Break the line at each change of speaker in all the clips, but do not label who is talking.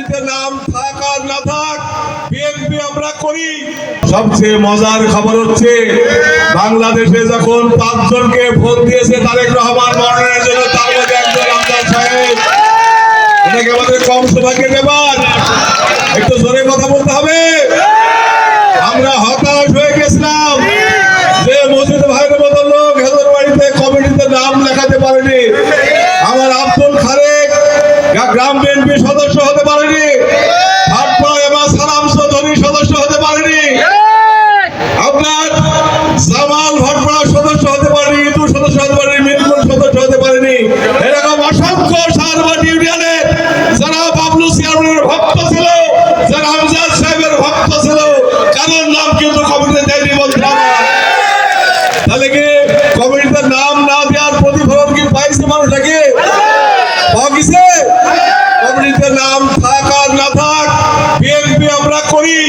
কমিটিতে নাম থাক আর না থাক, বিএনপি আমরা করি। সবচেয়ে মজার খবর হচ্ছে বাংলাদেশে যখন 5 জনকে ভোট দিয়েছে তারেক রহমান মনোনয়নের জন্য, তার মধ্যে একজন আমজাদ সাহেব। এটাকে আমাদের কম সৌভাগ্যের ব্যাপার, একটু জোরে কথা বলতে হবে। আমরা হতাশ হয়ে গেছিলাম যে মসজিদ ভাইয়ের মতো লোক হেদর বাড়িতে কমিটিতে নাম লেখাতে পারেনি। আমার আব্দুল খালেক গ্রাম বিএনপি সদস্য হতে পারেনি, ভাটপাড়া এমা সালাম চৌধুরী সদস্য হতে পারেনি, আপনার জামাল ভাটপাড়া সদস্য হতে পারেনি, ইদু সদস্য হতে পারেনি, মিরপুর সদস্য হতে পারেনি। এরকম অসংখ্য সারবাটি ইউনিয়নে যারা বাবলু চেয়ারম্যানের ভক্ত ছিল, যারা আমজাদ সাহেবের ভক্ত ছিল, কারোর নাম কিন্তু কমিটিতে দেয়নি বন্ধুরা। তাহলে কি কমিটিতে নাম না দেওয়ার প্রতিফলন কি পাইছে মানুষটাকে? পাওয়া কমিটিতে নাম থাক আর না থাক, বিএনপি আমরা করি।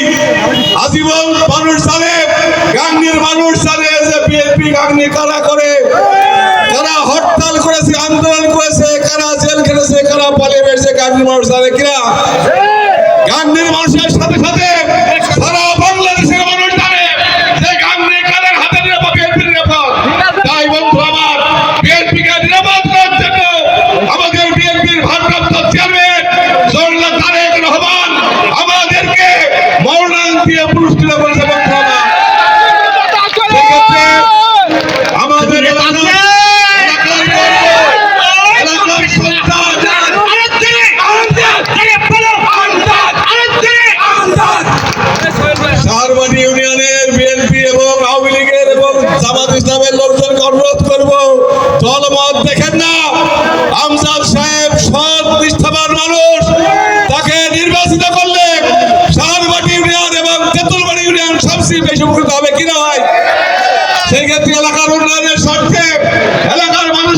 আজীবন মানুষ জানে, গাংনীর মানুষ জানে যে বিএনপি গাংনী কারা করে, কারা হরতাল করেছে, আন্দোলন করেছে, কারা জেল খেটেছে, কারা পালিয়ে বেড়েছে, গাংনীর মানুষ জানে কিনা? গাংনীর মানুষের সাথে সাথে সারা বাংলাদেশের মানুষ জানে যে গাংনী কাদের হাতে নিরাপদ, বিএনপির নিরাপদ। তাই বন্ধু আমার, বিএনপিকে নিরাপদ করার জন্য আমাদের বিএনপির ভারপ্রাপ্ত চেয়ারম্যান জনাব তারেক রহমান আমাদেরকে মনোনয়ন দিয়ে পুরস্কৃত করেছে বন্ধু আমার। সেক্ষেত্রে আমাদের সারবাটি ইউনিয়নের বিএনপি এবং আওয়ামী লীগের এবং জামাত ইসলামের লোকজনকে অনুরোধ করব, দলমত দেখেন না। আমজাদ সাহেব সৎ নিষ্ঠাবান মানুষ, তাকে নির্বাচিত করলে সারবাটি ইউনিয়ন এবং তেঁতুলবাড়ি ইউনিয়ন সবচেয়ে বেশি উপকৃত হবে কিনা হয়? সেই ক্ষেত্রে এলাকার উন্নয়নের স্বার্থে এলাকার মানুষ